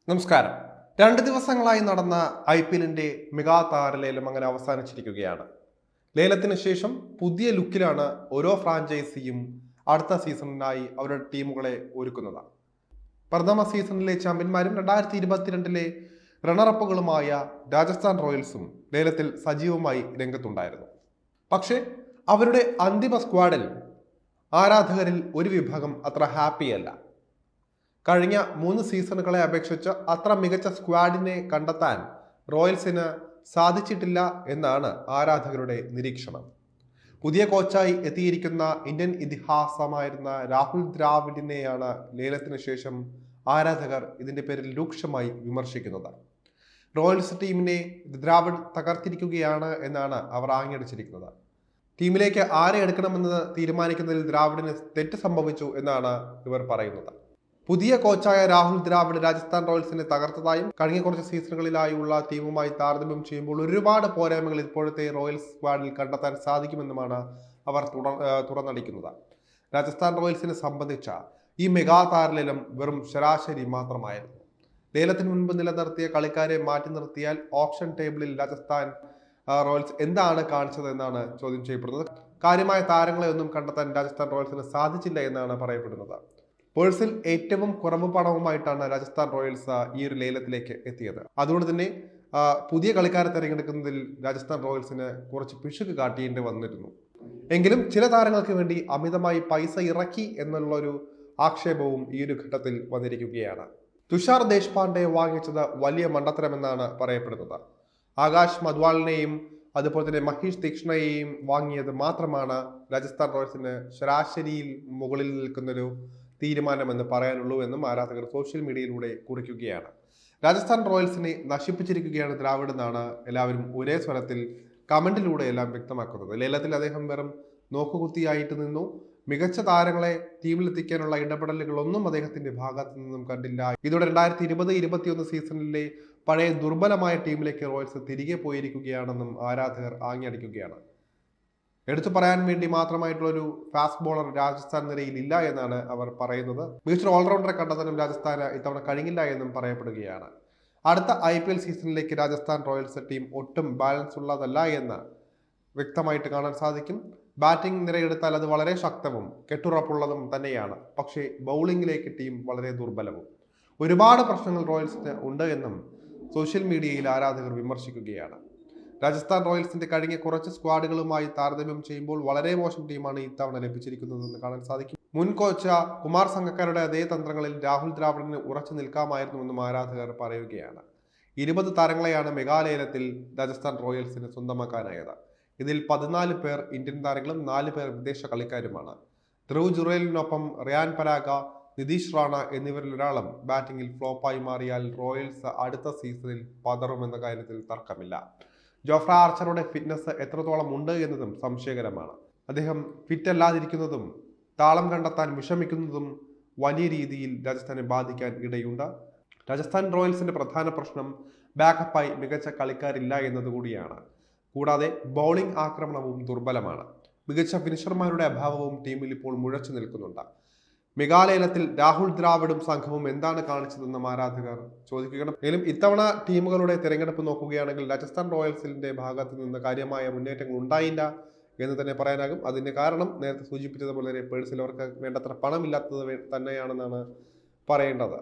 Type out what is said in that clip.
നമസ്കാരം. 2 ദിവസങ്ങളായി നടന്ന IPLന്റെ മെഗാ താരലേലം അങ്ങനെ അവസാനിച്ചിരിക്കുകയാണ്. ലേലത്തിന് ശേഷം പുതിയ ലുക്കിലാണ് ഓരോ ഫ്രാഞ്ചൈസിയും അടുത്ത സീസണിനായി അവരുടെ ടീമുകളെ ഒരുക്കുന്നത്. പ്രഥമ സീസണിലെ ചാമ്പ്യന്മാരും 2022 റണ്ണറപ്പുകളുമായ രാജസ്ഥാൻ റോയൽസും ലേലത്തിൽ സജീവമായി രംഗത്തുണ്ടായിരുന്നു. പക്ഷേ അവരുടെ അന്തിമ സ്ക്വാഡിൽ ആരാധകരിൽ ഒരു വിഭാഗം അത്ര ഹാപ്പിയല്ല. കഴിഞ്ഞ 3 സീസണുകളെ അപേക്ഷിച്ച് അത്ര മികച്ച സ്ക്വാഡിനെ കണ്ടെത്താൻ റോയൽസിന് സാധിച്ചിട്ടില്ല എന്നാണ് ആരാധകരുടെ നിരീക്ഷണം. പുതിയ കോച്ചായി എത്തിയിരിക്കുന്ന ഇന്ത്യൻ ഇതിഹാസമായിരുന്ന രാഹുൽ ദ്രാവിഡിനെയാണ് ലേലത്തിന് ശേഷം ആരാധകർ ഇതിന്റെ പേരിൽ രൂക്ഷമായി വിമർശിക്കുന്നത്. റോയൽസ് ടീമിനെ ദ്രാവിഡ് തകർത്തിരിക്കുകയാണ് എന്നാണ് അവർ ആഞ്ഞടിച്ചിരിക്കുന്നത്. ടീമിലേക്ക് ആരെ എടുക്കണമെന്ന് തീരുമാനിക്കുന്നതിൽ ദ്രാവിഡിന് തെറ്റ് സംഭവിച്ചു എന്നാണ് ഇവർ പറയുന്നത്. പുതിയ കോച്ചായ രാഹുൽ ദ്രാവിഡ് രാജസ്ഥാൻ റോയൽസിനെ തകർത്തതായും കഴിഞ്ഞ കുറച്ച് സീസണുകളിലായുള്ള ടീമുമായി താരതമ്യം ചെയ്യുമ്പോൾ ഒരുപാട് പോരായ്മകൾ ഇപ്പോഴത്തെ റോയൽസ് സ്ക്വാഡിൽ കണ്ടെത്താൻ സാധിക്കുമെന്നുമാണ് അവർ തുറന്നടിക്കുന്നത്. രാജസ്ഥാൻ റോയൽസിനെ സംബന്ധിച്ച ഈ മെഗാ താരലേലം വെറും ശരാശരി മാത്രമായിരുന്നു. ലേലത്തിന് മുൻപ് നിലനിർത്തിയ കളിക്കാരെ മാറ്റി നിർത്തിയാൽ ഓപ്ഷൻ ടേബിളിൽ രാജസ്ഥാൻ റോയൽസ് എന്താണ് കാണിച്ചത് എന്നാണ് ചോദ്യം ചെയ്യപ്പെടുന്നത്. കാര്യമായ താരങ്ങളെ ഒന്നും കണ്ടെത്താൻ രാജസ്ഥാൻ റോയൽസിന് സാധിച്ചില്ല എന്നാണ് പറയപ്പെടുന്നത്. പേഴ്സിൽ ഏറ്റവും കുറവ് പണവുമായിട്ടാണ് രാജസ്ഥാൻ റോയൽസ് ഈ ഒരു ലേലത്തിലേക്ക് എത്തിയത്. അതുകൊണ്ട് തന്നെ പുതിയ കളിക്കാരെ തിരഞ്ഞെടുക്കുന്നതിൽ രാജസ്ഥാൻ റോയൽസിന് കുറച്ച് പിശുക്ക് കാട്ടേണ്ടി വന്നിരുന്നു. എങ്കിലും ചില താരങ്ങൾക്ക് വേണ്ടി അമിതമായി പൈസ ഇറക്കി എന്നുള്ളൊരു ആക്ഷേപവും ഈ ഒരു ഘട്ടത്തിൽ വന്നിരിക്കുകയാണ്. തുഷാർ ദേശ്പാണ്ഡെ വാങ്ങിച്ചത് വലിയ മണ്ടത്തരമെന്നാണ് പറയപ്പെടുന്നത്. ആകാശ് മദ്വാളിനെയും അതുപോലെ തന്നെ മഹേഷ് തീക്ഷ്ണയെയും വാങ്ങിയത് മാത്രമാണ് രാജസ്ഥാൻ റോയൽസിന് ശരാശരിയിൽ മുകളിൽ നിൽക്കുന്നൊരു തീരുമാനമെന്ന് പറയാനുള്ളൂ എന്നും ആരാധകർ സോഷ്യൽ മീഡിയയിലൂടെ കുറിക്കുകയാണ്. രാജസ്ഥാൻ റോയൽസിനെ നശിപ്പിച്ചിരിക്കുകയാണ് ദ്രാവിഡ് എന്നാണ് എല്ലാവരും ഒരേ സ്വരത്തിൽ കമന്റിലൂടെ എല്ലാം വ്യക്തമാക്കുന്നത്. ലേലത്തിൽ അദ്ദേഹം വെറും നോക്കുകുത്തിയായിട്ട് നിന്നു. മികച്ച താരങ്ങളെ ടീമിലെത്തിക്കാനുള്ള ഇടപെടലുകളൊന്നും അദ്ദേഹത്തിന്റെ ഭാഗത്തു നിന്നും കണ്ടില്ല. ഇതോടെ 2020-21 സീസണിലെ പഴയ ദുർബലമായ ടീമിലേക്ക് റോയൽസ് തിരികെ പോയിരിക്കുകയാണെന്നും ആരാധകർ ആഞ്ഞടിക്കുകയാണ്. എടുത്തു പറയാൻ വേണ്ടി മാത്രമായിട്ടുള്ളൊരു ഫാസ്റ്റ് ബോളർ രാജസ്ഥാൻ നിരയിൽ ഇല്ല എന്നാണ് അവർ പറയുന്നത്. മികച്ചൊരു ഓൾറൗണ്ടറെ കണ്ടെത്താനും രാജസ്ഥാന് ഇത്തവണ കഴിഞ്ഞില്ല എന്നും പറയപ്പെടുകയാണ്. അടുത്ത IPL സീസണിലേക്ക് രാജസ്ഥാൻ റോയൽസ് ടീം ഒട്ടും ബാലൻസ് ഉള്ളതല്ല എന്ന് വ്യക്തമായിട്ട് കാണാൻ സാധിക്കും. ബാറ്റിംഗ് നിരയെടുത്താൽ അത് വളരെ ശക്തവും കെട്ടുറപ്പുള്ളതും തന്നെയാണ്. പക്ഷേ ബൗളിംഗിലേക്ക് ടീം വളരെ ദുർബലവും. ഒരുപാട് പ്രശ്നങ്ങൾ റോയൽസിന് ഉണ്ട് എന്നും സോഷ്യൽ മീഡിയയിൽ ആരാധകർ വിമർശിക്കുകയാണ്. രാജസ്ഥാൻ റോയൽസിന്റെ കഴിഞ്ഞ കുറച്ച് സ്ക്വാഡുകളുമായി താരതമ്യം ചെയ്യുമ്പോൾ വളരെ മോശം ടീമാണ് ഇത്തവണ ലഭിച്ചിരിക്കുന്നതെന്ന് കാണാൻ സാധിക്കും. മുൻ കോച്ച് കുമാർ സംഗക്കാരുടെ അതേ തന്ത്രങ്ങളിൽ രാഹുൽ ദ്രാവിഡിന് ഉറച്ചു നിൽക്കാമായിരുന്നുവെന്നും ആരാധകർ പറയുകയാണ്. 20 താരങ്ങളെയാണ് മെഗാലേലത്തിൽ രാജസ്ഥാൻ റോയൽസിന് സ്വന്തമാക്കാനായത്. ഇതിൽ 14 പേർ ഇന്ത്യൻ താരങ്ങളും 4 പേർ വിദേശ കളിക്കാരുമാണ്. ധ്രുവ് ജുറേലിനൊപ്പം റിയാൻ പരാഗ, നിതീഷ് റാണ എന്നിവരിൽ ഒരാളും ബാറ്റിംഗിൽ ഫ്ലോപ്പായി മാറിയാൽ റോയൽസ് അടുത്ത സീസണിൽ പതറുമെന്ന കാര്യത്തിൽ തർക്കമില്ല. ജോഫ്ര ആർച്ചറുടെ ഫിറ്റ്നസ് എത്രത്തോളം ഉണ്ട് എന്നതും സംശയകരമാണ്. അദ്ദേഹം ഫിറ്റ് അല്ലാതിരിക്കുന്നതും താളം കണ്ടെത്താൻ വിഷമിക്കുന്നതും വലിയ രീതിയിൽ രാജസ്ഥാനെ ബാധിക്കാൻ ഇടയുണ്ട്. രാജസ്ഥാൻ റോയൽസിന്റെ പ്രധാന പ്രശ്നം ബാക്കപ്പായി മികച്ച കളിക്കാരില്ല എന്നതുകൂടിയാണ്. കൂടാതെ ബൗളിംഗ് ആക്രമണവും ദുർബലമാണ്. മികച്ച ഫിനിഷർമാരുടെ അഭാവവും ടീമിൽ ഇപ്പോൾ മുഴച്ചു നിൽക്കുന്നുണ്ട്. മെഗാലയത്തിൽ രാഹുൽ ദ്രാവിഡും സംഘവും എന്താണ് കാണിച്ചതെന്നും ആരാധകർ ചോദിക്കുകയാണ്. എങ്കിലും ഇത്തവണ ടീമുകളുടെ തിരഞ്ഞെടുപ്പ് നോക്കുകയാണെങ്കിൽ രാജസ്ഥാൻ റോയൽസിന്റെ ഭാഗത്ത് നിന്ന് കാര്യമായ മുന്നേറ്റങ്ങൾ ഉണ്ടായില്ല എന്ന് തന്നെ പറയാനാകും. അതിന്റെ കാരണം നേരത്തെ സൂചിപ്പിച്ചതുപോലെ പേഴ്സിൽ അവർക്ക് വേണ്ടത്ര പണമില്ലാത്തത് തന്നെയാണെന്നാണ് പറയേണ്ടത്.